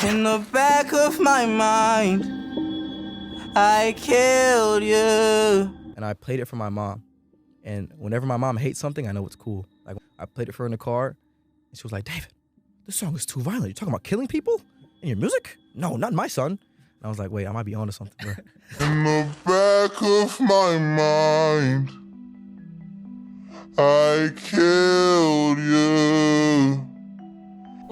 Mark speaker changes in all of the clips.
Speaker 1: In the back of my mind, I killed you. And I played it for my mom. And whenever my mom hates something, I know it's cool. Like, I played it for her in the car, and she was like, David, this song is too violent. You talking about killing people in your music? No, not my son. And I was like, wait, I might be onto something, bro.
Speaker 2: In the back of my mind, I killed you.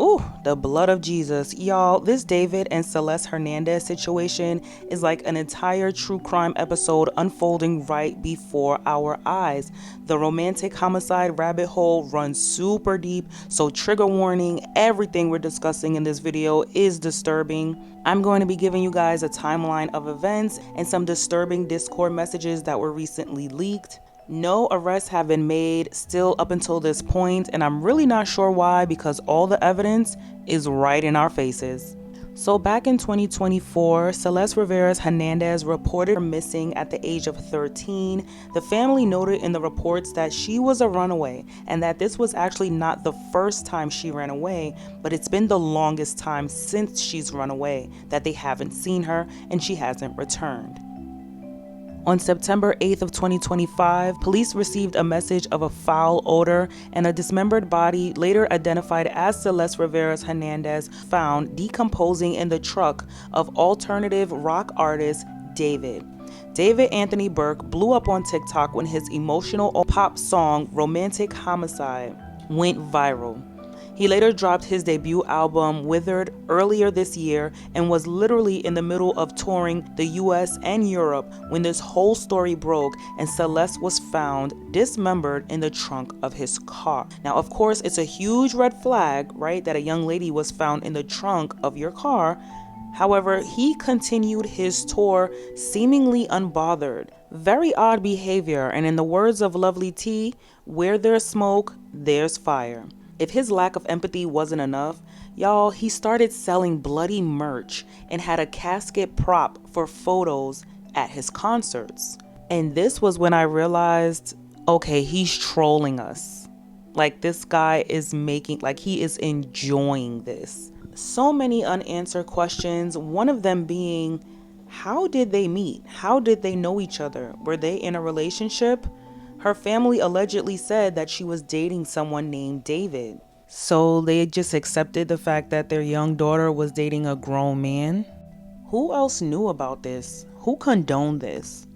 Speaker 3: Ooh, the blood of Jesus. Y'all, this David and Celeste Hernandez situation is like an entire true crime episode unfolding right before our eyes. The romantic homicide rabbit hole runs super deep, so trigger warning, everything we're discussing in this video is disturbing. I'm going to be giving you guys a timeline of events and some disturbing Discord messages that were recently leaked. No arrests have been made still up until this point, and I'm really not sure why, because all the evidence is right in our faces. So back in 2024, Celeste Rivera Hernandez reported her missing at the age of 13. The family noted in the reports that she was a runaway and that this was actually not the first time she ran away, but it's been the longest time since she's run away that they haven't seen her and she hasn't returned. On September 8th of 2025, police received a message of a foul odor and a dismembered body, later identified as Celeste Rivera Hernandez, found decomposing in the truck of alternative rock artist David. David Anthony Burke blew up on TikTok when his emotional pop song Romantic Homicide went viral. He later dropped his debut album Withered earlier this year and was literally in the middle of touring the US and Europe when this whole story broke and Celeste was found dismembered in the trunk of his car. Now, of course, it's a huge red flag, right, that a young lady was found in the trunk of your car. However, he continued his tour seemingly unbothered. Very odd behavior, and in the words of Lovely T, where there's smoke, there's fire. If his lack of empathy wasn't enough, y'all, he started selling bloody merch and had a casket prop for photos at his concerts. And this was when I realized, okay, he's trolling us. Like, this guy is he is enjoying this. So many unanswered questions, one of them being, how did they meet? How did they know each other? Were they in a relationship? Her family allegedly said that she was dating someone named David. So they just accepted the fact that their young daughter was dating a grown man? Who else knew about this? Who condoned this?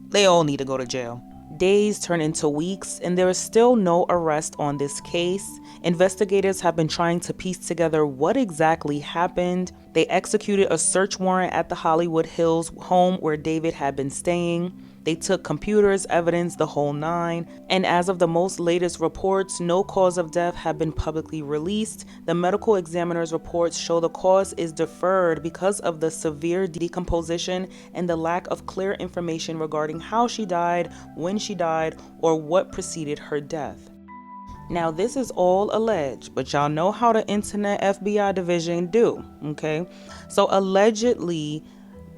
Speaker 3: They all need to go to jail. Days turn into weeks, and there is still no arrest on this case. Investigators have been trying to piece together what exactly happened. They executed a search warrant at the Hollywood Hills home where David had been staying. They took computers, evidence, the whole nine. And as of the most latest reports, no cause of death have been publicly released. The medical examiner's reports show the cause is deferred because of the severe decomposition and the lack of clear information regarding how she died, when she died, or what preceded her death. Now, this is all alleged, but y'all know how the Internet FBI division do, okay? So allegedly,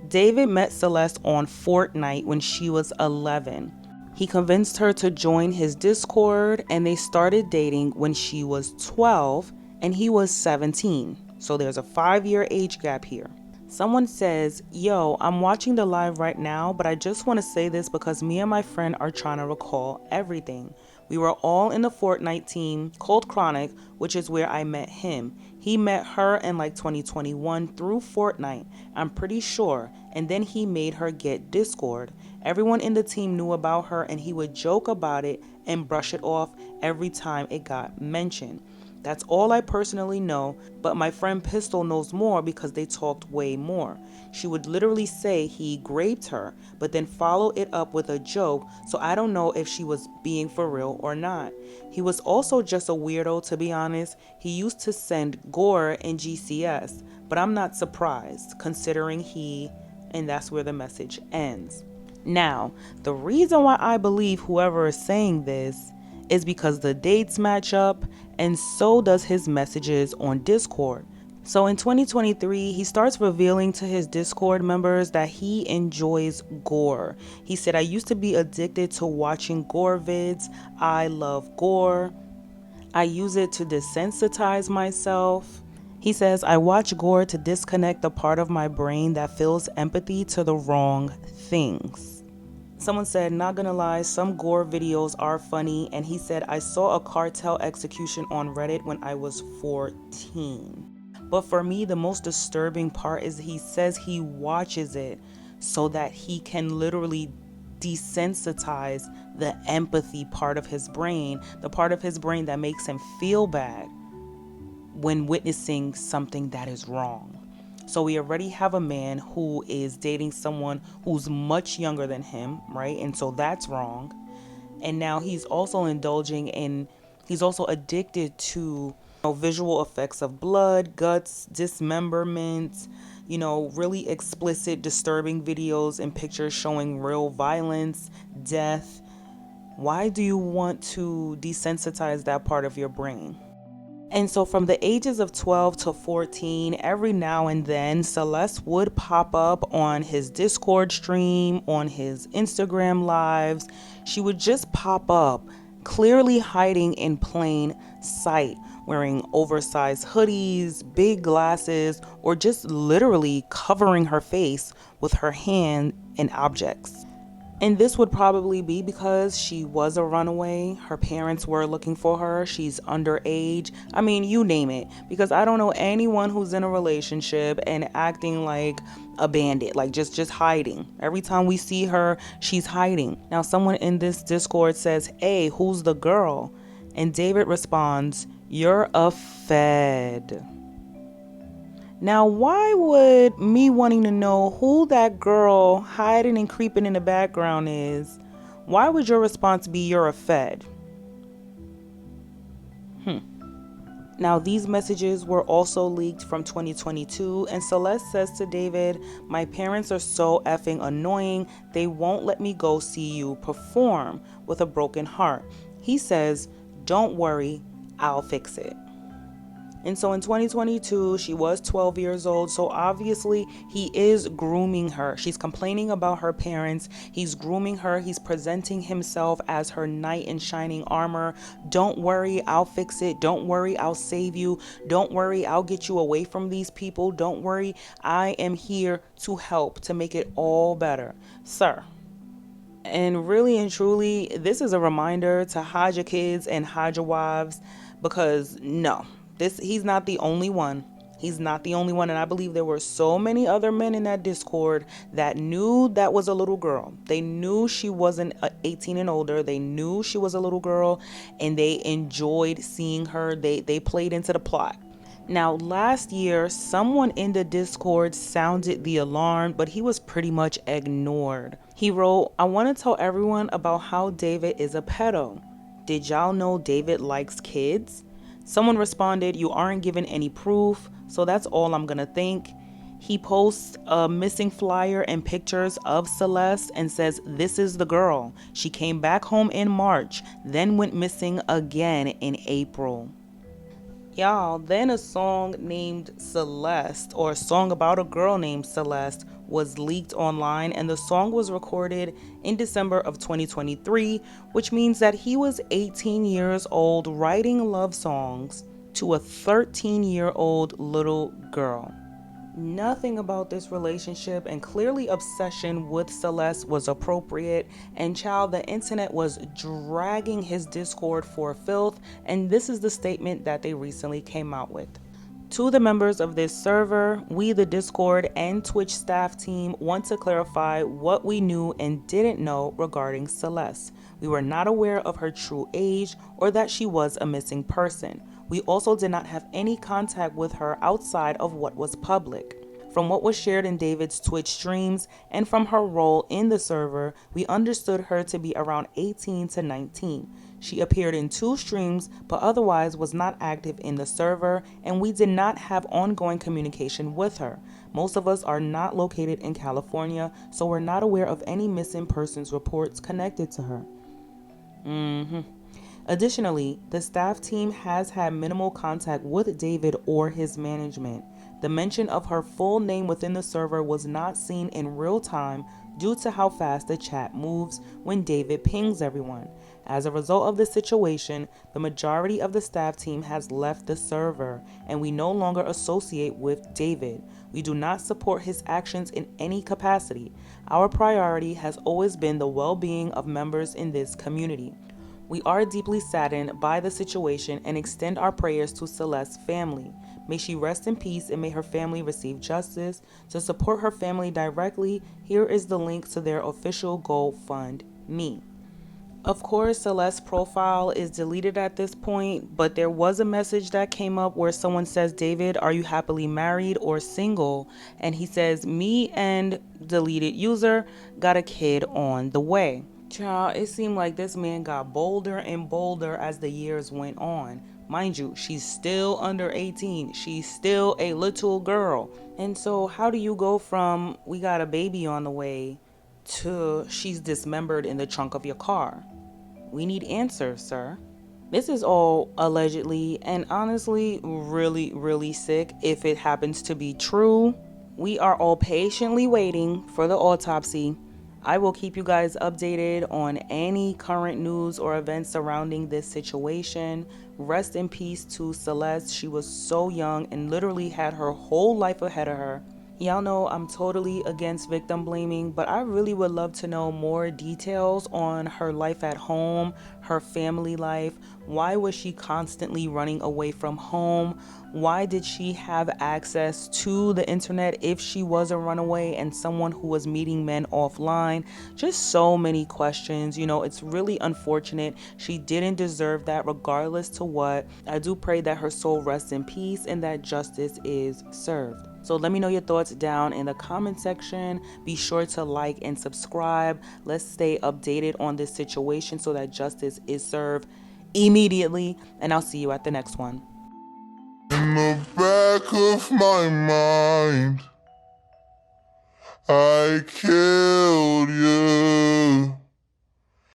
Speaker 3: David met Celeste on Fortnite when she was 11. He convinced her to join his Discord, and they started dating when she was 12 and he was 17. So there's a 5-year age gap here. Someone says, yo, I'm watching the live right now, but I just want to say this because me and my friend are trying to recall everything. We were all in the Fortnite team called Chronic, which is where I met him. He met her in like 2021 through Fortnite, I'm pretty sure, and then he made her get Discord. Everyone in the team knew about her and he would joke about it and brush it off every time it got mentioned. That's all I personally know, but my friend Pistol knows more because they talked way more. She would literally say he raped her, but then follow it up with a joke, so I don't know if she was being for real or not. He was also just a weirdo, to be honest. He used to send gore in GCS, but I'm not surprised, considering and that's where the message ends. Now, the reason why I believe whoever is saying this is because the dates match up, and so does his messages on Discord. So in 2023, he starts revealing to his Discord members that he enjoys gore. He said, I used to be addicted to watching gore vids. I love gore. I use it to desensitize myself. He says, I watch gore to disconnect the part of my brain that feels empathy to the wrong things. Someone said, not gonna lie, some gore videos are funny. And he said, I saw a cartel execution on Reddit when I was 14. But for me, the most disturbing part is he says he watches it so that he can literally desensitize the empathy part of his brain, the part of his brain that makes him feel bad when witnessing something that is wrong. So we already have a man who is dating someone who's much younger than him, right? And so that's wrong. And now he's also he's also addicted to visual effects of blood, guts, dismemberment, really explicit, disturbing videos and pictures showing real violence, death. Why do you want to desensitize that part of your brain? And so from the ages of 12 to 14, every now and then, Celeste would pop up on his Discord stream, on his Instagram lives. She would just pop up, clearly hiding in plain sight, wearing oversized hoodies, big glasses, or just literally covering her face with her hand and objects. And this would probably be because she was a runaway. Her parents were looking for her. She's underage. I mean, you name it. Because I don't know anyone who's in a relationship and acting like a bandit, like just hiding. Every time we see her, she's hiding. Now, someone in this Discord says, hey, who's the girl? And David responds, you're a fed. Now, why would me wanting to know who that girl hiding and creeping in the background is, why would your response be you're a fed? Now, these messages were also leaked from 2022, and Celeste says to David, my parents are so effing annoying, they won't let me go see you perform with a broken heart. He says, don't worry, I'll fix it. And so in 2022, she was 12 years old. So obviously he is grooming her. She's complaining about her parents. He's grooming her. He's presenting himself as her knight in shining armor. Don't worry, I'll fix it. Don't worry, I'll save you. Don't worry, I'll get you away from these people. Don't worry, I am here to help, to make it all better. Sir. And really and truly, this is a reminder to hide your kids and hide your wives, because no. He's not the only one. He's not the only one. And I believe there were so many other men in that Discord that knew that was a little girl. They knew she wasn't 18 and older. They knew she was a little girl, and they enjoyed seeing her. They played into the plot. Now, last year, someone in the Discord sounded the alarm, but he was pretty much ignored. He wrote, I want to tell everyone about how David is a pedo. Did y'all know David likes kids? Someone responded, you aren't given any proof, so that's all I'm gonna think. He posts a missing flyer and pictures of Celeste and says, this is the girl. She came back home in March, then went missing again in April. Y'all, then a song named Celeste, or a song about a girl named Celeste, was leaked online, and the song was recorded in December of 2023, which means that he was 18 years old writing love songs to a 13-year-old little girl. Nothing about this relationship and clearly obsession with Celeste was appropriate, and child, the internet was dragging his Discord for filth, and this is the statement that they recently came out with. To the members of this server, we, the Discord and Twitch staff team, want to clarify what we knew and didn't know regarding Celeste. We were not aware of her true age or that she was a missing person. We also did not have any contact with her outside of what was public. From what was shared in David's Twitch streams and from her role in the server, we understood her to be around 18 to 19. She appeared in 2 streams, but otherwise was not active in the server, and we did not have ongoing communication with her. Most of us are not located in California, so we're not aware of any missing persons reports connected to her. Additionally, the staff team has had minimal contact with David or his management. The mention of her full name within the server was not seen in real time due to how fast the chat moves when David pings everyone. As a result of this situation, the majority of the staff team has left the server, and we no longer associate with David. We do not support his actions in any capacity. Our priority has always been the well-being of members in this community. We are deeply saddened by the situation and extend our prayers to Celeste's family. May she rest in peace and may her family receive justice. To support her family directly, here is the link to their official GoFundMe. Of course, Celeste's profile is deleted at this point, but there was a message that came up where someone says, "David, are you happily married or single?" And he says, "Me and deleted user got a kid on the way." Child, it seemed like this man got bolder and bolder as the years went on. Mind you, she's still under 18. She's still a little girl. And so how do you go from "we got a baby on the way" to "she's dismembered in the trunk of your car"? We need answers, sir. This is all allegedly and honestly really, really sick if it happens to be true. We are all patiently waiting for the autopsy. I will keep you guys updated on any current news or events surrounding this situation. Rest in peace to Celeste. She was so young and literally had her whole life ahead of her. Y'all know I'm totally against victim blaming, but I really would love to know more details on her life at home, her family life. Why was she constantly running away from home? Why did she have access to the internet if she was a runaway and someone who was meeting men offline? Just so many questions. You know, it's really unfortunate. She didn't deserve that regardless to what. I do pray that her soul rests in peace and that justice is served. So let me know your thoughts down in the comment section. Be sure to like and subscribe. Let's stay updated on this situation so that justice is served immediately. And I'll see you at the next one.
Speaker 2: In the back of my mind, I killed